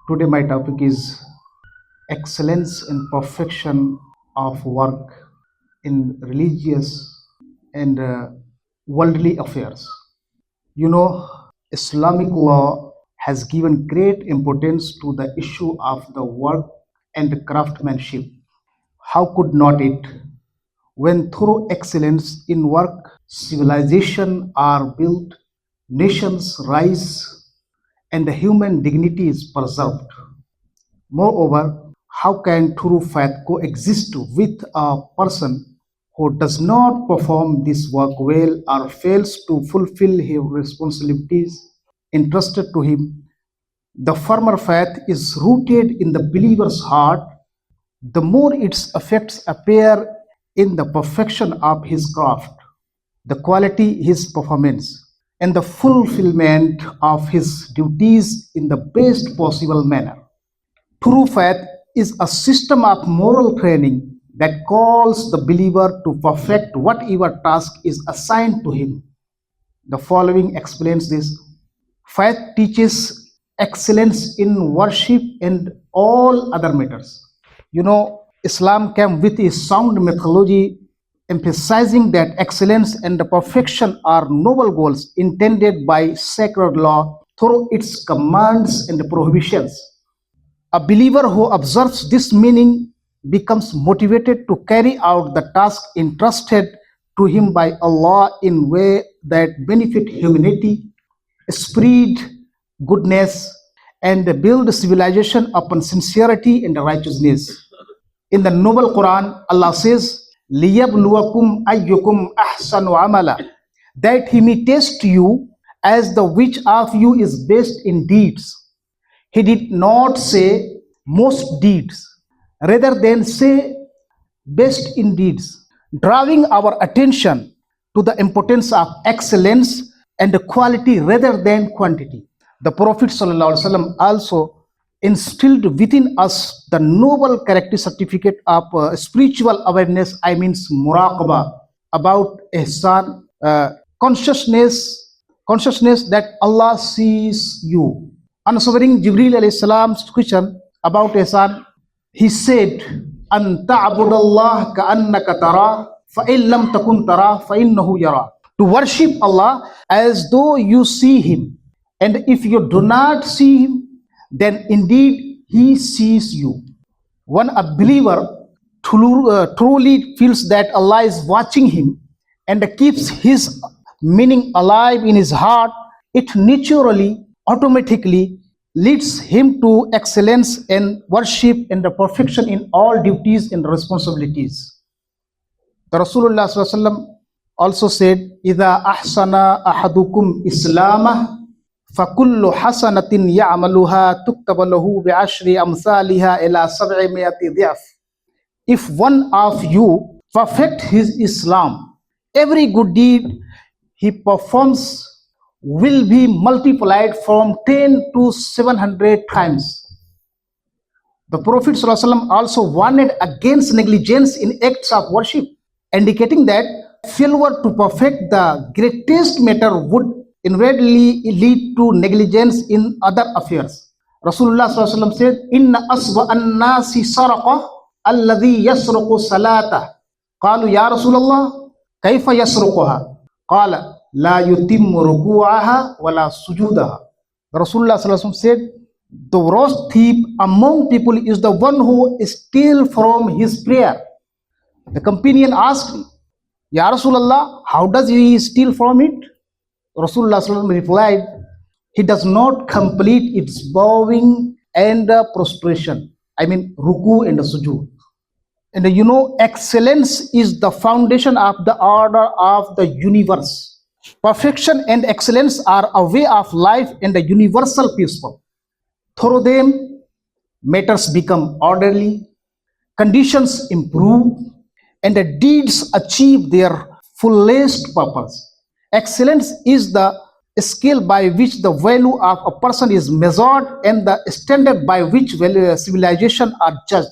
Today, my topic is excellence and perfection of work in religious and worldly affairs. You know, Islamic law has given great importance to the issue of the work and craftsmanship. How could not it? When through excellence in work, civilization are built, nations rise, and the human dignity is preserved. Moreover, how can true faith coexist with a person who does not perform this work well or fails to fulfill his responsibilities entrusted to him? The firmer faith is rooted in the believer's heart, the more its effects appear in the perfection of his craft, the quality his performance, and the fulfillment of his duties in the best possible manner. True faith is a system of moral training that calls the believer to perfect whatever task is assigned to him. The following explains this. Faith teaches excellence in worship and all other matters. Islam came with a sound methodology emphasizing that excellence and the perfection are noble goals intended by sacred law through its commands and prohibitions. A believer who observes this meaning becomes motivated to carry out the task entrusted to him by Allah in way that benefit humanity, spread goodness, and build civilization upon sincerity and righteousness. In the noble Quran, Allah says, لِيَبْلُوَكُمْ أَيُّكُمْ أَحْسَنُ عَمَلًا, that he may test you as the which of you is best in deeds. He did not say most deeds, rather than say best in deeds, drawing our attention to the importance of excellence and quality rather than quantity. The Prophet ﷺ also instilled within us the noble character certificate of spiritual awareness, muraqabah, about Ehsan, consciousness that Allah sees you. Answering Jibril alayhi salam's question about Ihsan, he said, "An ta'budallah ka'annaka tara, fa in lam takun tara, fa innahu yara." To worship Allah as though you see Him, and if you do not see Him, then indeed He sees you. When a believer truly feels that Allah is watching him and keeps His meaning alive in his heart, it naturally, automatically leads him to excellence and worship and the perfection in all duties and responsibilities. The Rasulullah SAW also said, إِذَا أَحْسَنَ أَحَدُكُمْ إِسْلَامَهُ فَكُلُّ حَسَنَةٍ يَعْمَلُهَا تُكْتَبَ لَهُ بِعَشْرِ أَمْثَالِهَا إِلَى 700 ضِعْفٍ. If one of you perfect his Islam, every good deed he performs will be multiplied from 10 to 700 times. The Prophet ﷺ also warned against negligence in acts of worship, indicating that failure to perfect the greatest matter would invariably lead to negligence in other affairs. Rasulullah ﷺ said, "Inna aswa an-nasi saraqa alladhi yasruqu salata." Qalu ya Rasulullah, kayfa yasruquha? Qala la yutimmu ruku'aha wa la sujudaha. Rasulullah ﷺ said, the worst thief among people is the one who steals from his prayer. The companion asked, Ya Rasulullah, how does he steal from it? Rasulullah ﷺ replied, he does not complete its bowing and prostration. Ruku and sujood. And excellence is the foundation of the order of the universe. Perfection and excellence are a way of life and a universal peaceful. Through them, matters become orderly, conditions improve, and the deeds achieve their fullest purpose. Excellence is the scale by which the value of a person is measured and the standard by which civilization are judged.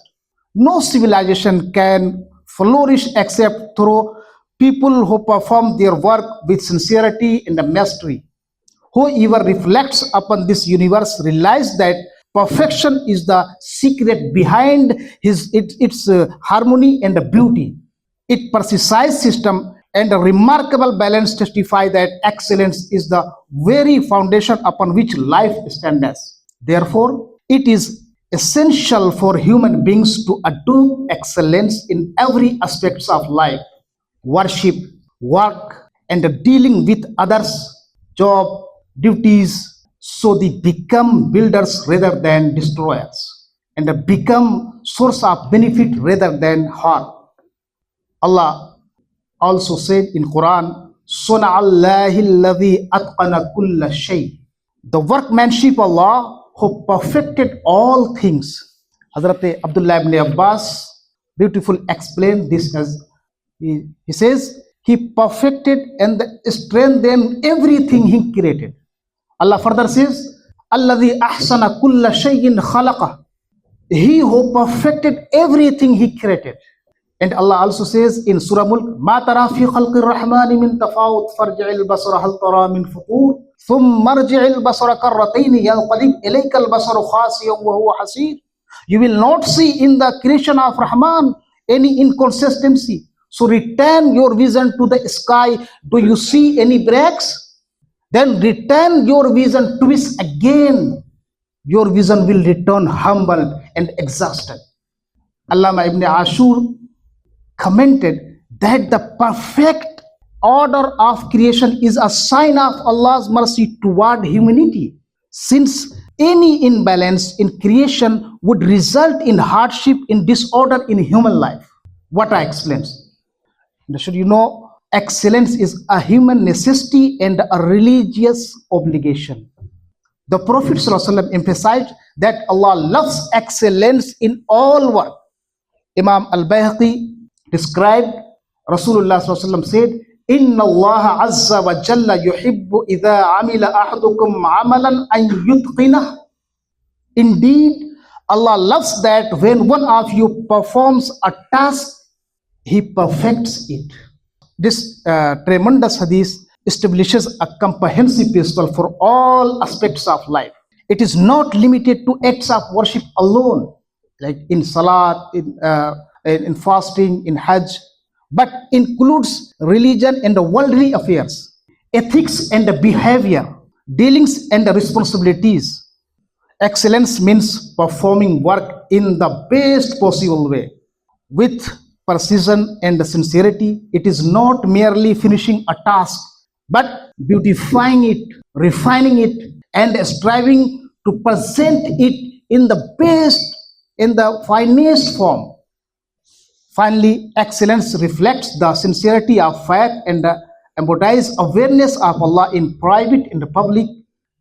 No civilization can flourish except through people who perform their work with sincerity and mastery. Whoever reflects upon this universe realizes that Perfection is the secret behind its harmony and beauty. Its precise system and a remarkable balance testify that excellence is the very foundation upon which life stands. Therefore, it is essential for human beings to adopt excellence in every aspects of life, worship, work, and dealing with others, job, duties, so they become builders rather than destroyers, and become source of benefit rather than harm. Allah also said in Quran, Suna'allahi alladhi atqana kulla shay. The workmanship of Allah who perfected all things. Hazrat Abdullah ibn Abbas beautiful explained this as he says, He perfected and strengthened everything He created. Allah further says, Alladhi ahsana kulla shay'in khalaqa. He who perfected everything He created. And Allah also says in Surah Mulk, Ma tara fi khalqi rahmani min tafawut farji'il basara hal tara min futur thumma marji'il basara karratayn yanqalib ilayka al basaru khasiyan wa huwa hasir. You will not see in the creation of Rahman any inconsistency. So return your vision to the sky. Do you see any breaks? Then return your vision to it again. Your vision will return humble and exhausted. Allama ibn Ashur commented that the perfect order of creation is a sign of Allah's mercy toward humanity, since any imbalance in creation would result in hardship, in disorder in human life. What I explained. Should you know, excellence is a human necessity and a religious obligation. The Prophet ﷺ emphasized that Allah loves excellence in all work. Imam al-Bayhaqi described, Rasulullah ﷺ said, Inna Allah azza wa jalla yuhibbu idha amila ahadukum amalan an yutqinah. Indeed, Allah loves that when one of you performs a task, he perfects it. This tremendous hadith establishes a comprehensive principle for all aspects of life. It is not limited to acts of worship alone, like in salat, in fasting, in hajj, but includes religion and worldly affairs, ethics and behavior, dealings and responsibilities. Excellence means performing work in the best possible way, with precision and sincerity. It is not merely finishing a task, but beautifying it, refining it, and striving to present it in the best, in the finest form. Finally, excellence reflects the sincerity of faith and embodies awareness of Allah in private and public.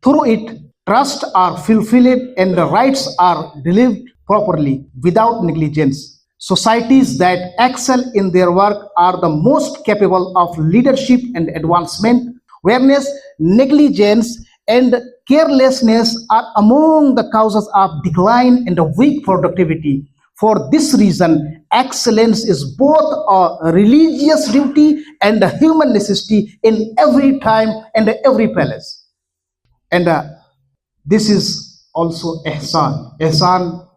Through it, trust are fulfilled and the rights are delivered properly without negligence. Societies that excel in their work are the most capable of leadership and advancement, whereas negligence and carelessness are among the causes of decline and weak productivity. For this reason, excellence is both a religious duty and a human necessity in every time and every place. And this is also Ihsan. Ihsan,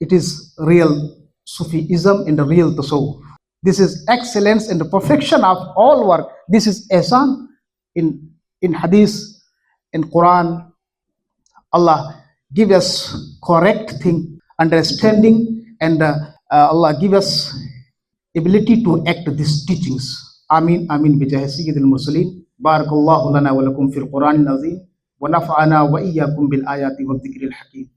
it is real Sufism and the real Tasawwuf. This is excellence and the perfection of all work. This is Ehsan in Hadith, in Qur'an. Allah give us correct thing, understanding, and Allah give us ability to act these teachings. Amin, amin, bijahi sayyidil mursaleen. Barakallahu lana wa lakum fil Qur'anil azim. Wa nafa'ana wa iyyakum bil ayati wa dhikril hakim.